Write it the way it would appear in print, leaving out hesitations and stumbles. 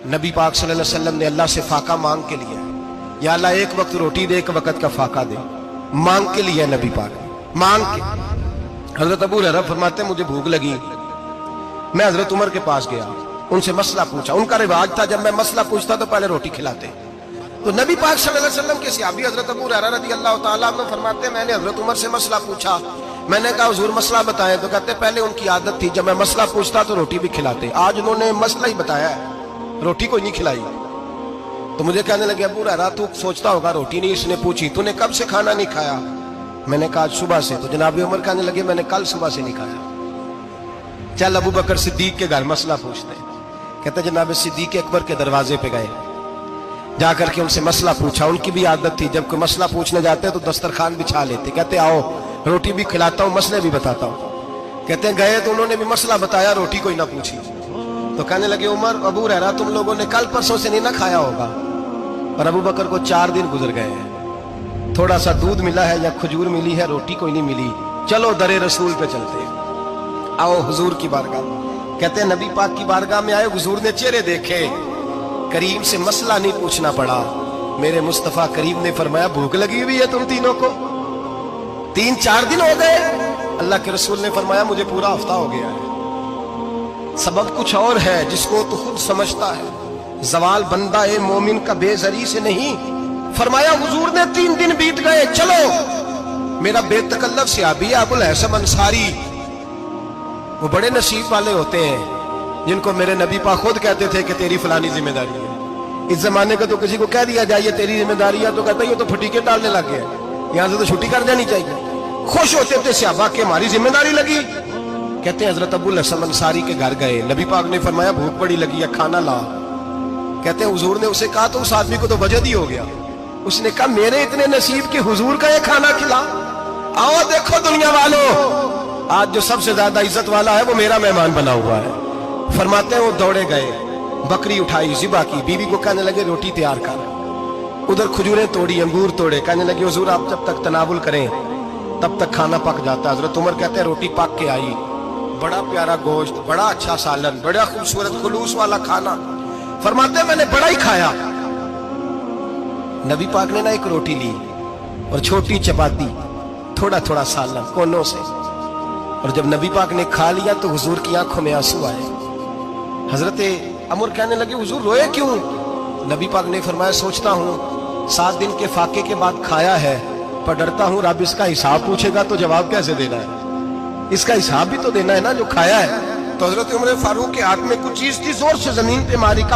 نبی پاک صلی اللہ علیہ وسلم نے اللہ سے فاقہ مانگ کے لیا، یا اللہ ایک وقت روٹی دے، ایک وقت کا فاقہ دے، مانگ کے لیا نبی پاک مانگ کے۔ حضرت ابو ہریرہ فرماتے ہیں مجھے بھوک لگی، میں حضرت عمر کے پاس گیا، ان سے مسئلہ پوچھا۔ ان کا رواج تھا جب میں مسئلہ پوچھتا تو پہلے روٹی کھلاتے۔ تو نبی پاک صلی اللہ علیہ وسلم کے صحابی حضرت ابو ہریرہ رضی اللہ تعالیٰ عنہ فرماتے ہیں میں نے حضرت عمر سے مسئلہ پوچھا، میں نے کہا حضور مسئلہ بتائیں، تو کہتے پہلے ان کی عادت تھی جب میں مسئلہ پوچھتا تو روٹی بھی کھلاتے، آج انہوں نے مسئلہ ہی بتایا ہے، روٹی کوئی نہیں کھلائی۔ تو مجھے کہنے لگے ابو ہریرہ تو سوچتا ہوگا روٹی نہیں اس نے پوچھی، تو نے کب سے کھانا نہیں کھایا؟ میں نے کہا صبح سے۔ تو جناب عمر کہنے لگے میں نے کل صبح سے نہیں کھایا، چل ابو بکر صدیق کے گھر مسئلہ پوچھتے ہیں۔ کہتے جناب صدیق اکبر کے دروازے پہ گئے، جا کر کے ان سے مسئلہ پوچھا۔ ان کی بھی عادت تھی جب کوئی مسئلہ پوچھنے جاتے تو دسترخوان بچھا لیتے، کہتے آؤ روٹی بھی کھلاتا ہوں مسئلے بھی بتاتا ہوں۔ کہتے ہیں گئے تو انہوں نے بھی مسئلہ بتایا، روٹی کوئی نہ پوچھی۔ تو کہنے لگے عمر ابو ہریرہ تم لوگوں نے کل پرسوں سے نہیں نہ کھایا ہوگا۔ اور ابو بکر کو 4 دن گزر گئے ہیں، تھوڑا سا دودھ ملا ہے یا کھجور ملی ہے، روٹی کوئی نہیں ملی، چلو در رسول پہ چلتے ہیں، آؤ حضور کی بارگاہ۔ کہتے ہیں نبی پاک کی بارگاہ میں آئے، حضور نے چہرے دیکھے، کریم سے مسئلہ نہیں پوچھنا پڑا۔ میرے مصطفیٰ کریم نے فرمایا بھوک لگی ہوئی ہے تم تینوں کو، 3-4 دن ہو گئے؟ اللہ کے رسول نے فرمایا مجھے پورا ہفتہ ہو گیا ہے۔ سبب کچھ اور ہے جس کو تو خود سمجھتا ہے، زوال بندہ مومن کا بے زری سے نہیں۔ فرمایا حضور نے 3 دن بیت گئے، چلو۔ میرا بے تکلف صحابی ابو الحسن انصاری، وہ بڑے نصیب والے ہوتے ہیں جن کو میرے نبی پاک خود کہتے تھے کہ تیری فلانی ذمہ داری ہے۔ اس زمانے کا تو کسی کو کہہ دیا جائے تیری ذمہ داری ہے تو کہتا ہے یہ تو پھٹیکے ڈالنے لگ گیا، یہاں سے تو چھٹی کر جانی چاہیے۔ خوش ہوتے تھے صحابہ کہ ہماری ذمہ داری لگی۔ کہتے ہیں حضرت ابو الحسن انصاری کے گھر گئے، نبی پاک نے فرمایا بھوک بڑی لگی ہے کھانا لا۔ کہتے ہیں حضور نے اسے کہا تو اس آدمی کو تو وجد ہی ہو گیا، اس نے کہا میرے اتنے نصیب کہ حضور کا یہ کھانا کھلا۔ آؤ دیکھو دنیا والوں، آج جو سب سے زیادہ عزت والا ہے وہ میرا مہمان بنا ہوا ہے۔ فرماتے ہیں وہ دوڑے گئے، بکری اٹھائی، ذبح کی، بیوی کو کہنے لگے روٹی تیار کر، ادھر کھجوریں توڑی، انگور توڑے، کہنے لگے حضور آپ جب تک تناول کریں تب تک کھانا پک جاتا ہے۔ حضرت عمر کہتے ہیں روٹی پک کے آئی، بڑا پیارا گوشت، بڑا اچھا سالن، بڑا خوبصورت خلوص والا کھانا۔ فرماتے ہیں میں نے بڑا ہی کھایا۔ نبی پاک نے نا ایک روٹی لی اور چھوٹی چپاتی، تھوڑا تھوڑا سالن کونوں سے، اور جب نبی پاک نے کھا لیا تو حضور کی آنکھوں میں آنسو آئے۔ حضرت عمر کہنے لگے حضور روئے کیوں؟ نبی پاک نے فرمایا سوچتا ہوں 7 دن کے فاقے کے بعد کھایا ہے، پر ڈرتا ہوں رب اس کا حساب پوچھے گا تو جواب کیسے دینا ہے، اس کا حساب بھی تو دینا ہے نا جو کھایا ہے۔ تو حضرت عمر فاروق کے ہاتھ میں کچھ چیز تھی، زور سے زمین پہ ماری، کا